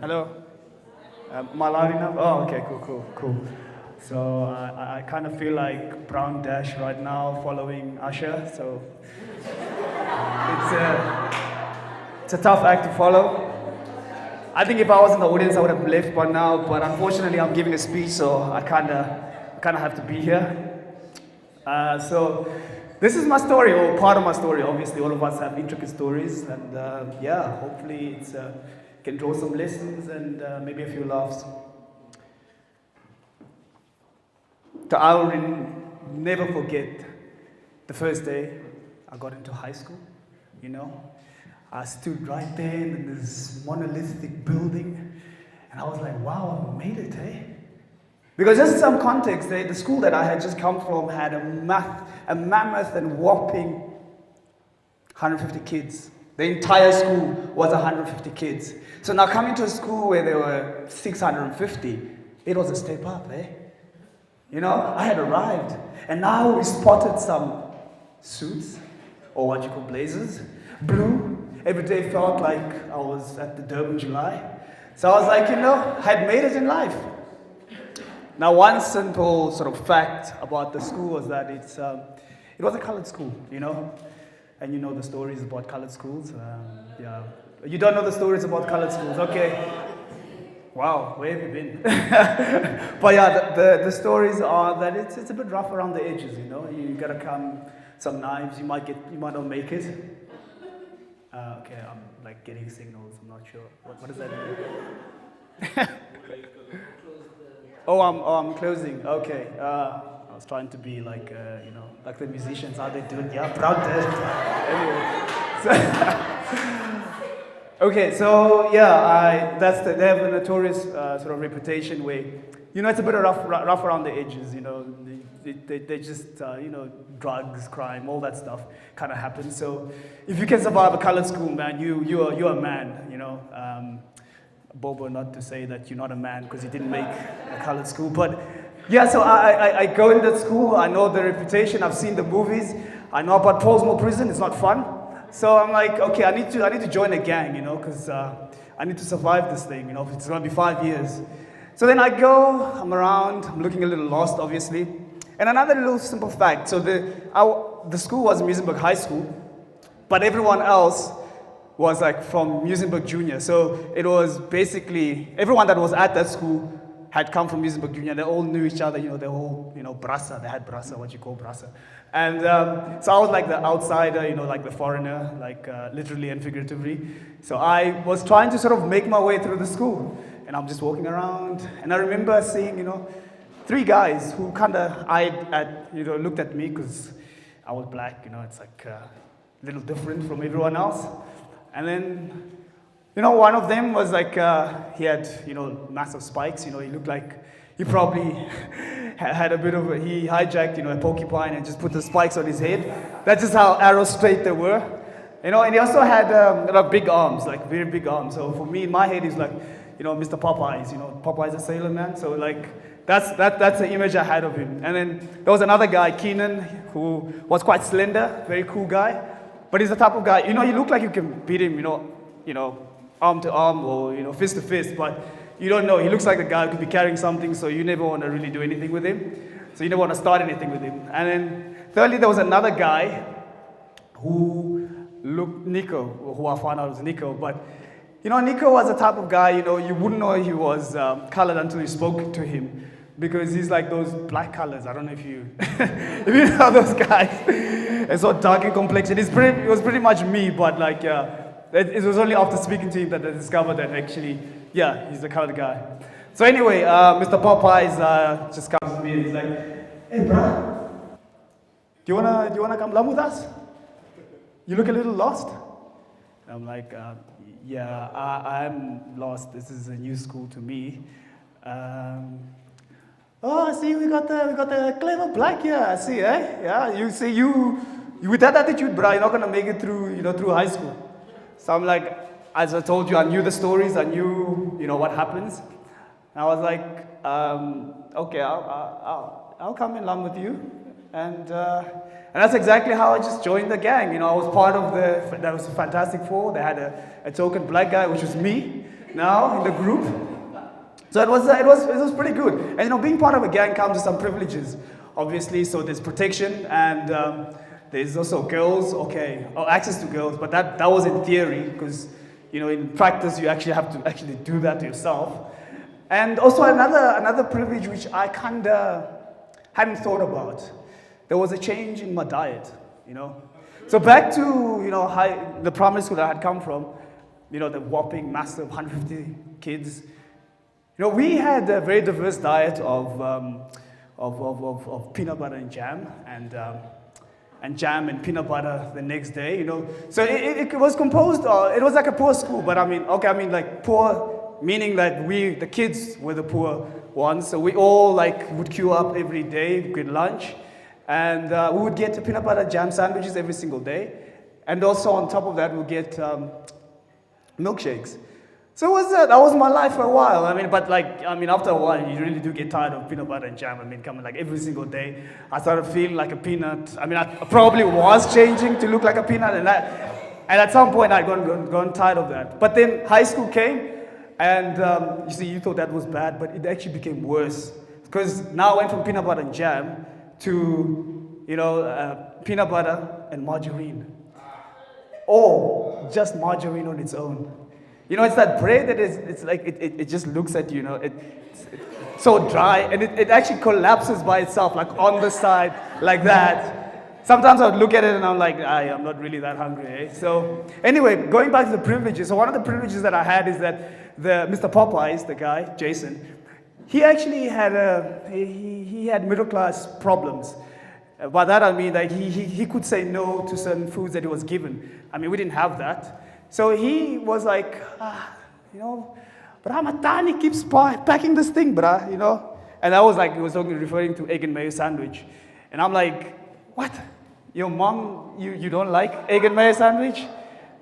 Hello. Am I loud enough? Oh, okay, cool. So I kind of feel like Brown Dash right now following Usher. So it's a tough act to follow. I think if I was in the audience, I would have left by now. But unfortunately, I'm giving a speech, so I kind of have to be here. So this is my story, or part of my story. Obviously, all of us have intricate stories, and hopefully it's can draw some lessons and maybe a few laughs. So I'll never forget the first day I got into high school. You know, I stood right there in this monolithic building, and I was like, "Wow, I made it, eh?" Because just some context, the school that I had just come from had a mammoth and whopping 150 kids. The entire school was 150 kids. So now coming to a school where there were 650, it was a step up, eh? You know, I had arrived, and now we spotted some suits, or what you call blazers, blue. Every day felt like I was at the Durban July. So I was like, I had made it in life. Now, one simple sort of fact about the school was that it was a colored school, and you know the stories about colored schools. You don't know the stories about colored schools, okay? Wow, where have you been? But yeah, the stories are that it's a bit rough around the edges, You gotta come some knives, you might not make it. Okay, I'm like getting signals, I'm not sure. What does that mean? I'm closing. Okay. I was trying to be like, like the musicians, how they do it. Yeah, proud test. Anyway. Okay, so yeah, they have a notorious sort of reputation where, it's a bit rough around the edges. They just, drugs, crime, all that stuff kind of happens. So if you can survive a colored school, man, you're a man. Bobo, not to say that you're not a man because you didn't make a colored school, but yeah, so I go in that school, I know the reputation, I've seen the movies, I know about Paulsmore Prison, it's not fun, so I'm like, okay, I need to join a gang, because I need to survive this thing, it's going to be 5 years. So then I go, I'm around, I'm looking a little lost, obviously, and another little simple fact, so the school was Muizenberg High School, but everyone else was like from Muizenberg Junior. So it was basically, everyone that was at that school had come from Muizenberg Junior. They all knew each other, they all, brasa, they had brasa, what you call brasa. And so I was like the outsider, like the foreigner, like literally and figuratively. So I was trying to sort of make my way through the school. And I'm just walking around, and I remember seeing, 3 guys who kind of looked at me because I was black, it's like a little different from everyone else. And then, one of them was like, he had, massive spikes. He looked like he probably had he hijacked, a porcupine and just put the spikes on his head. That's just how arrow straight they were. And he also had big arms, like very big arms. So for me, in my head, he's like, Mr. Popeyes. Popeyes a sailor man. So like, that's the image I had of him. And then there was another guy, Keenan, who was quite slender, very cool guy. But he's the type of guy, you look like you can beat him, arm to arm or, fist to fist, but you don't know. He looks like the guy who could be carrying something, so you never want to really do anything with him. So you never want to start anything with him. And then thirdly, there was another guy who looked Nico, who I found out was Nico. But, Nico was the type of guy, you wouldn't know he was colored until you spoke to him. Because he's like those black colors. I don't know if you if you know those guys. It's so dark in complexion. It was pretty much me, but like, it was only after speaking to him that I discovered that actually, he's the colored guy. So anyway, Mr. Popeyes just comes to me and he's like, "Hey, bro, do you wanna come love with us? You look a little lost." And I'm like, I'm lost. This is a new school to me. Oh, I see, we got the clever black here. I see, eh? Yeah, you see, you with that attitude, bro, you're not gonna make it through, through high school. So I'm like, as I told you, I knew the stories, I knew, what happens. And I was like, okay, I'll come in line with you, and that's exactly how I just joined the gang. I was part of that was the Fantastic Four. They had a token black guy, which was me. now in the group. So it was pretty good. And being part of a gang comes with some privileges, obviously. So there's protection and there's also girls, access to girls, but that was in theory because in practice you actually have to actually do that yourself. And also another privilege which I kinda hadn't thought about. There was a change in my diet, So back to the primary school that I had come from, the whopping massive 150 kids. We had a very diverse diet of peanut butter and jam, and jam and peanut butter the next day. So it was composed. It was like a poor school, but like poor meaning that the kids were the poor ones. So we all would queue up every day, get lunch, and we would get peanut butter jam sandwiches every single day, and also on top of that we'd get milkshakes. So that was my life for a while. After a while, you really do get tired of peanut butter and jam. Coming every single day, I started feeling like a peanut. I probably was changing to look like a peanut, and at some point I'd gone tired of that. But then high school came, and you thought that was bad, but it actually became worse because now I went from peanut butter and jam to peanut butter and margarine, or just margarine on its own. It's that bread that it just looks at you, it's so dry, and it actually collapses by itself, on the side, like that. Sometimes I would look at it and I'm like, I'm not really that hungry, eh? So anyway, going back to the privileges. So one of the privileges that I had is that Mr. Popeyes, the guy, Jason, he actually had he had middle class problems. By that I mean he could say no to certain foods that he was given. We didn't have that. So he was like, but Ramatani keeps packing this thing, bruh, And I was like, he was referring to egg and mayo sandwich. And I'm like, what? Your mom, you don't like egg and mayo sandwich?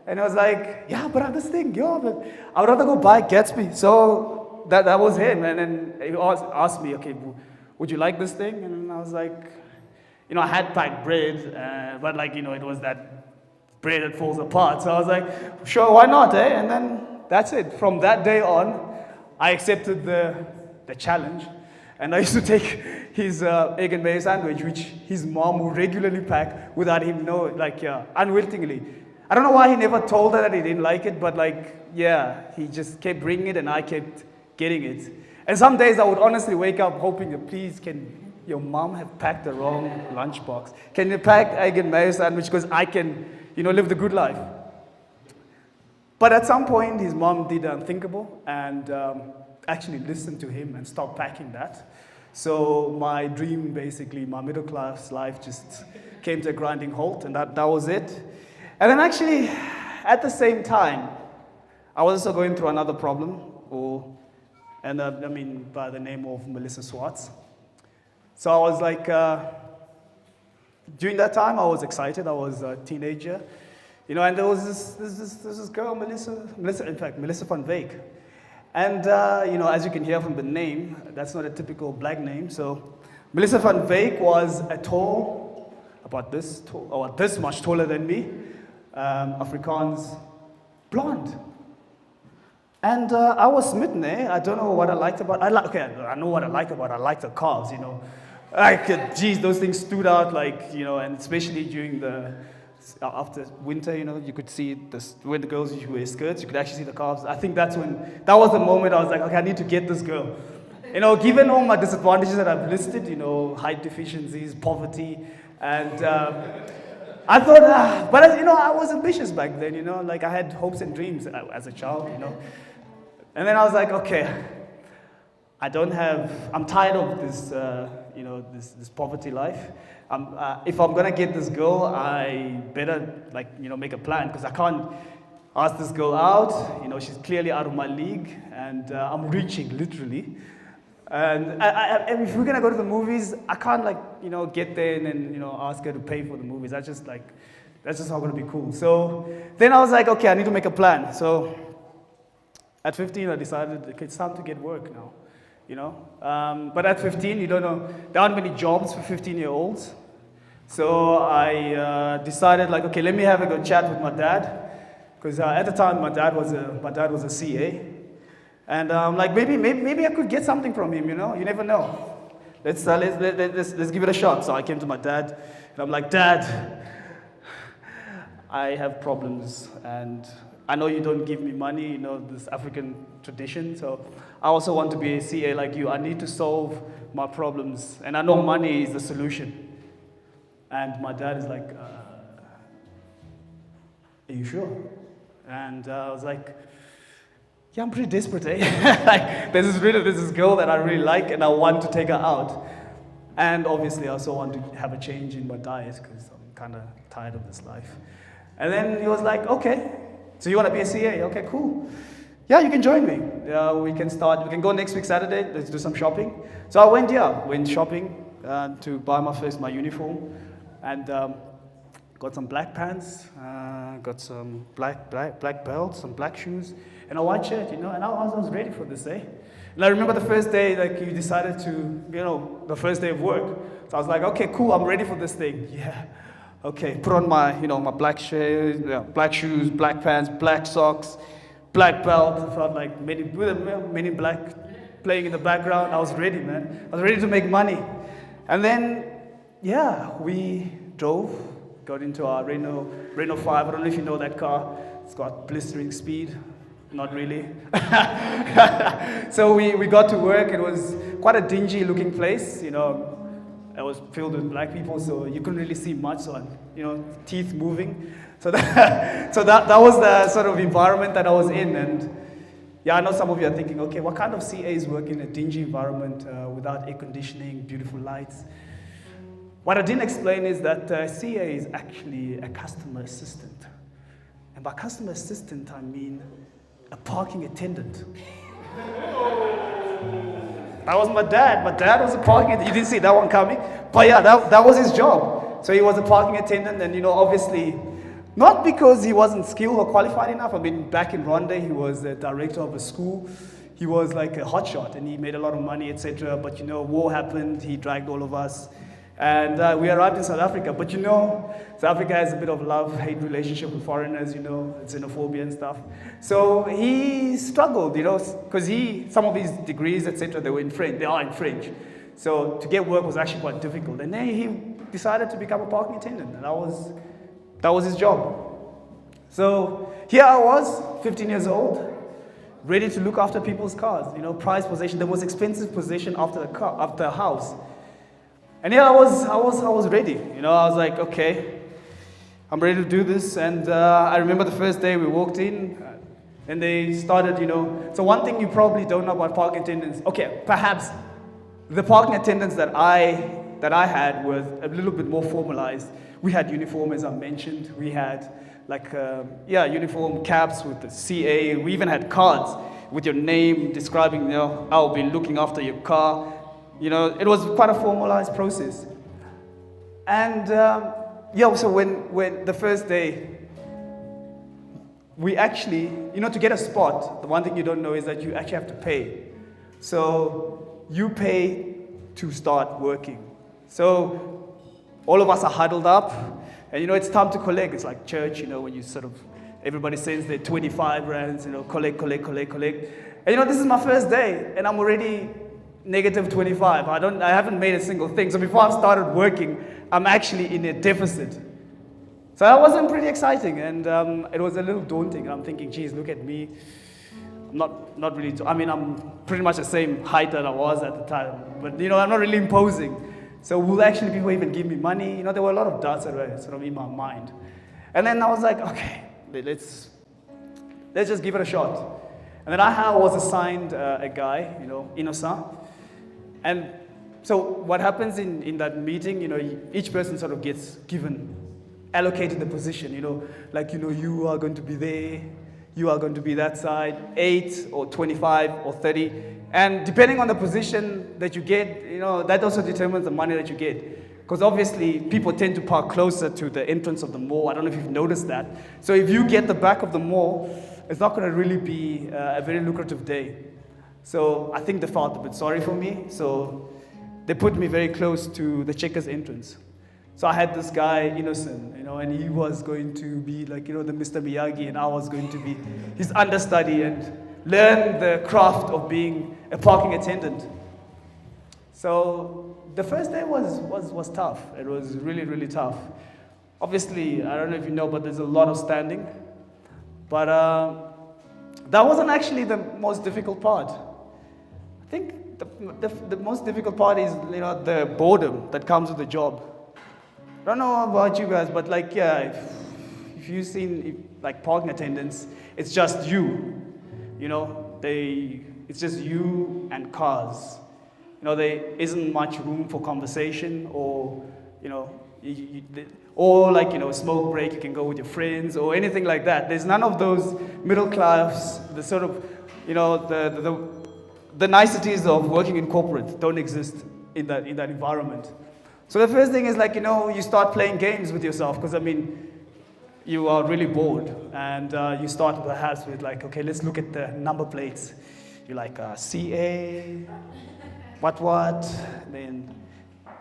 And I was like, yeah, but this thing, but I would rather go buy Gatsby. So that was him. And then he asked me, okay, would you like this thing? And I was like, I had packed bread, but it was that bread that falls apart. So I was like, sure, why not, eh? And then that's it. From that day on, I accepted the challenge. And I used to take his egg and mayo sandwich, which his mom would regularly pack without him knowing, unwittingly. I don't know why he never told her that he didn't like it, but he just kept bringing it and I kept getting it. And some days I would honestly wake up hoping that, please, can your mom have packed the wrong lunchbox? Can you pack egg and mayo sandwich because I can live the good life? But at some point, his mom did the unthinkable and actually listened to him and stopped packing that. So my dream, basically, my middle class life just came to a grinding halt, and that was it. And then actually, at the same time, I was also going through another problem, by the name of Melissa Swartz. So I was like, during that time, I was excited. I was a teenager, and there was this girl, Melissa van Wyk. And, as you can hear from the name, that's not a typical black name. So Melissa van Wyk was this much taller than me, Afrikaans, blonde. And I was smitten, eh? I don't know what I liked about I know what I liked about her. I liked her calves, those things stood out, and especially during after winter, you could see when the girls usually wear skirts, you could actually see the calves. I think that was the moment I was like, okay, I need to get this girl. Given all my disadvantages that I've listed, height deficiencies, poverty, and I thought, but I was ambitious back then, I had hopes and dreams as a child, And then I was like, okay, I'm tired of this, this poverty life. If I'm gonna get this girl, I better make a plan, because I can't ask this girl out. She's clearly out of my league, and I'm reaching literally. And if we're gonna go to the movies, I can't get there and then ask her to pay for the movies. That's just not gonna be cool. So then I was like, okay, I need to make a plan. So at 15, I decided, okay, it's time to get work now. But at 15, there aren't many jobs for 15-year-olds. So I decided, okay, let me have a good chat with my dad, because at the time my dad was a CA, And I'm like, maybe I could get something from him, you know? You never know. Let's give it a shot. So I came to my dad, and I'm like, Dad, I have problems, and I know you don't give me money, you know, this African tradition, so I also want to be a CA like you. I need to solve my problems, and I know money is the solution. And my dad is like, are you sure? And I was like, yeah, I'm pretty desperate, eh? Like, there's this girl that I really like, and I want to take her out. And obviously, I also want to have a change in my diet, because I'm kind of tired of this life. And then he was like, okay, so you want to be a CA? Okay, cool. Yeah, you can join me. We can go next week Saturday, let's do some shopping. So I went shopping to buy my uniform, and got some black pants, got some black belts, some black shoes, and a white shirt, you know, and I was ready for this day. And I remember the first day, like, you decided to, you know, the first day of work. So I was like, okay, cool, I'm ready for this thing. Yeah. Okay, put on my black shirt, black shoes, black pants, black socks, black belt. I felt like many black playing in the background. I was ready, man. I was ready to make money. And then, yeah, we drove, got into our Renault 5. I don't know if you know that car. It's got blistering speed. Not really. So we got to work. It was quite a dingy looking place, you know. It was filled with black people, so you couldn't really see much, so, you know, teeth moving. So that was the sort of environment that I was in. And yeah, I know some of you are thinking, okay, what kind of CAs work in a dingy environment without air conditioning, beautiful lights? What I didn't explain is that CA is actually a customer assistant. And by customer assistant, I mean a parking attendant. That was my dad. My dad was a parking attendant. You didn't see that one coming? But yeah, that was his job. So he was a parking attendant, and, you know, obviously, not because he wasn't skilled or qualified enough. I mean, back in Rwanda, he was the director of a school. He was like a hotshot, and he made a lot of money, etc. But, you know, war happened. He dragged all of us. And we arrived in South Africa. But, you know, South Africa has a bit of love-hate relationship with foreigners, you know, xenophobia and stuff. So he struggled, you know, because some of his degrees, etc., they are in French. So to get work was actually quite difficult. And then he decided to become a parking attendant, and that was his job. So here I was, 15 years old, ready to look after people's cars, you know, prized possession, the most expensive possession after a house. And yeah, I was ready, you know. I was like, okay, I'm ready to do this. And I remember the first day we walked in, and they started, you know. So one thing you probably don't know about parking attendants, okay, perhaps the parking attendants that I had were a little bit more formalized. We had uniform, as I mentioned. We had like uniform caps with the CA. We even had cards with your name describing, you know, I'll be looking after your car. You know, it was quite a formalized process. And so when the first day, we actually, you know, to get a spot, the one thing you don't know is that you actually have to pay. So you pay to start working. So all of us are huddled up, and, you know, it's time to collect. It's like church, you know, when you sort of, everybody sends their 25 rands, you know, collect. And, you know, this is my first day, and I'm already negative 25. I haven't made a single thing. So before I've started working, I'm actually in a deficit. So that wasn't pretty exciting, and it was a little daunting. And I'm thinking, geez, look at me. I'm not really, I'm pretty much the same height that I was at the time. But, you know, I'm not really imposing. So will actually people even give me money? You know, there were a lot of doubts that were sort of in my mind. And then I was like, okay, let's just give it a shot. And then I was assigned a guy, you know, Innocent. And so what happens in that meeting, you know, each person sort of gets allocated the position, you know, like, you know, you are going to be there, you are going to be that side, 8 or 25 or 30. And depending on the position that you get, you know, that also determines the money that you get. Because obviously people tend to park closer to the entrance of the mall. I don't know if you've noticed that. So if you get the back of the mall, it's not going to really be a very lucrative day. So I think they felt a bit sorry for me. So they put me very close to the Checkers entrance. So I had this guy, Innocent, you know, and he was going to be like, you know, the Mr. Miyagi, and I was going to be his understudy and learn the craft of being a parking attendant. So the first day was tough. It was really, really tough. Obviously, I don't know if you know, but there's a lot of standing. But that wasn't actually the most difficult part. I think the most difficult part is, the boredom that comes with the job. I don't know about you guys, but if you've seen parking attendants, it's just you. It's just you and cars. There isn't much room for conversation or, a smoke break, you can go with your friends or anything like that. There's none of those middle class, the sort of, the niceties of working in corporate don't exist in that environment. So the first thing is you start playing games with yourself because you are really bored and you start perhaps with okay, let's look at the number plates. You're like CA, what, then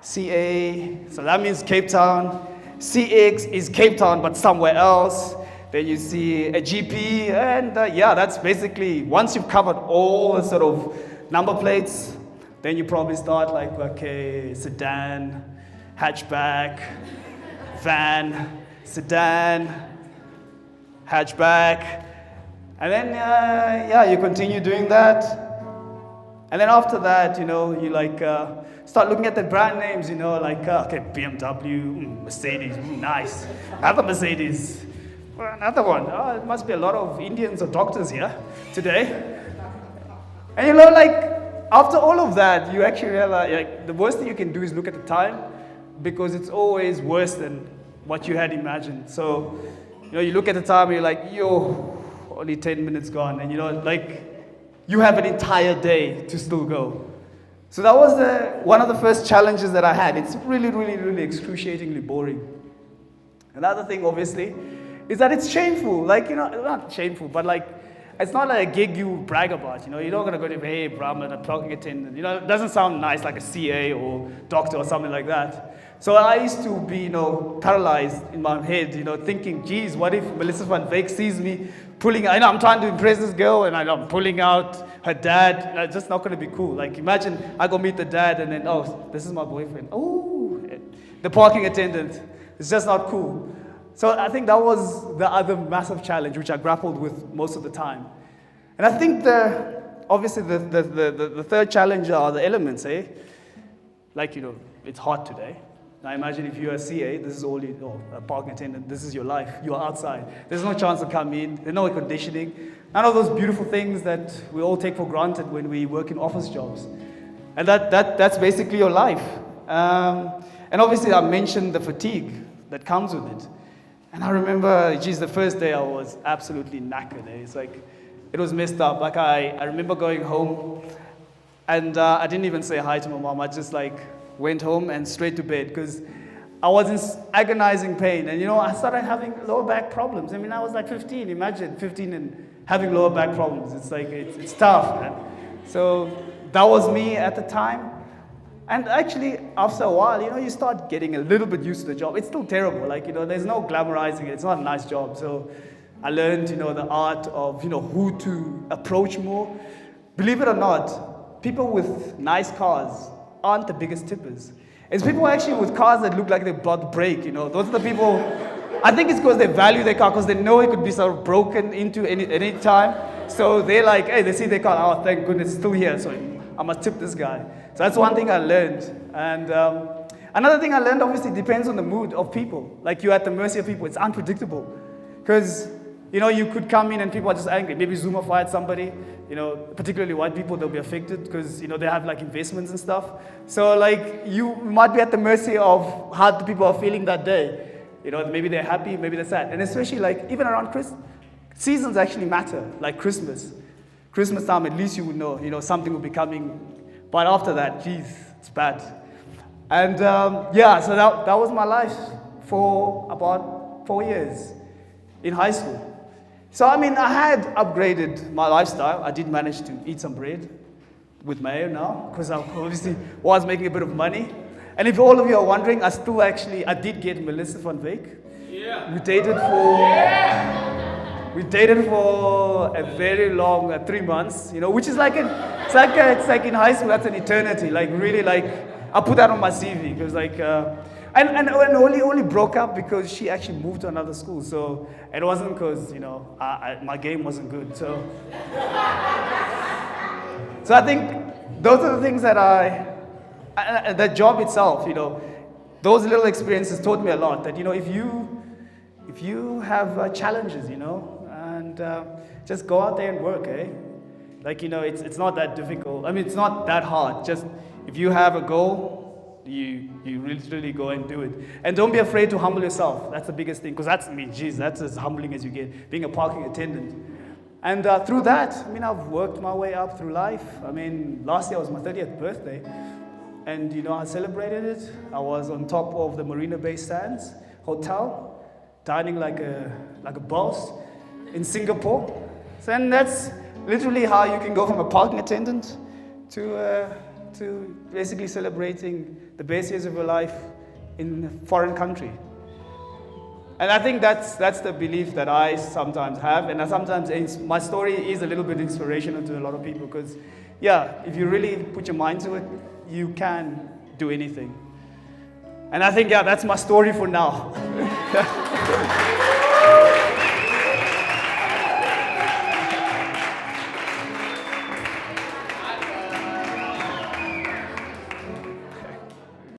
CA, so that means Cape Town. CX is Cape Town but somewhere else. Then you see a GP and that's basically, once you've covered all the sort of number plates, then you probably start okay, sedan, hatchback, van, sedan, hatchback, and then you continue doing that. And then after that, you start looking at the brand names, okay, BMW, Mercedes, nice. Another Mercedes, another one. Oh, it must be a lot of Indians or doctors here today. And after all of that, you actually realize the worst thing you can do is look at the time because it's always worse than what you had imagined. So, you look at the time and you're like, yo, only 10 minutes gone. And you have an entire day to still go. So that was one of the first challenges that I had. It's really, really, really excruciatingly boring. Another thing, obviously, is that it's shameful. Not shameful, but it's not like a gig you brag about. You're not gonna go to, hey, bro, I'm a parking attendant. It doesn't sound nice like a CA or doctor or something like that. So I used to be, paralyzed in my head, thinking, geez, what if Melissa van Wyk sees me pulling, I'm trying to impress this girl and I'm pulling out her dad. It's just not going to be cool. Imagine I go meet the dad and then, oh, this is my boyfriend. Oh, the parking attendant. It's just not cool. So I think that was the other massive challenge which I grappled with most of the time. And I think obviously the third challenge are the elements, eh? It's hot today. Now imagine if you're a CA, this is all a parking attendant, this is your life, you're outside. There's no chance to come in, there's no air conditioning. None of those beautiful things that we all take for granted when we work in office jobs. And that's basically your life. And obviously I mentioned the fatigue that comes with it. And I remember, the first day I was absolutely knackered. Eh? It's it was messed up. I remember going home and I didn't even say hi to my mom. I just went home and straight to bed because I was in agonizing pain. And I started having lower back problems. I was 15, imagine 15 and having lower back problems. It's tough, man. So that was me at the time. And actually, after a while, you start getting a little bit used to the job. It's still terrible. There's no glamorizing it. It's not a nice job. So I learned, the art of, who to approach more. Believe it or not, people with nice cars aren't the biggest tippers. It's people actually with cars that look like they're about to break, Those are the people, I think it's because they value their car, because they know it could be sort of broken into any time. So they're hey, they see their car, oh, thank goodness, it's still here, so I must tip this guy. So that's one thing I learned. And another thing I learned, obviously, depends on the mood of people. You're at the mercy of people. It's unpredictable. Because, you could come in and people are just angry. Maybe Zuma fired somebody. Particularly white people, they'll be affected because, they have investments and stuff. So you might be at the mercy of how the people are feeling that day. Maybe they're happy, maybe they're sad. And especially even around Christmas, seasons actually matter, like Christmas. Christmas time, at least you would know, something will be coming. But after that, geez, it's bad. And so that was my life for about 4 years in high school. So, I had upgraded my lifestyle. I did manage to eat some bread with mayo now, because I obviously was making a bit of money. And if all of you are wondering, I did get Melissa van Wyk. Yeah. We dated for We dated for a very long 3 months, which is it's like in high school, that's an eternity. Like really, like I put that on my CV because and only broke up because she actually moved to another school. So it wasn't because my game wasn't good. So I think those are the things that that job itself, those little experiences taught me a lot. That if you have challenges, and just go out there and work, eh? Like, it's not that difficult. I mean, it's not that hard. Just if you have a goal, you literally go and do it. And don't be afraid to humble yourself. That's the biggest thing. Because that's as humbling as you get, being a parking attendant. And through that, I've worked my way up through life. Last year was my 30th birthday. And, I celebrated it. I was on top of the Marina Bay Sands Hotel, dining like a boss in Singapore. So, and that's literally how you can go from a parking attendant to basically celebrating the best years of your life in a foreign country. And I think that's the belief that I sometimes have, and sometimes my story is a little bit inspirational to a lot of people because, if you really put your mind to it, you can do anything. And I think, that's my story for now.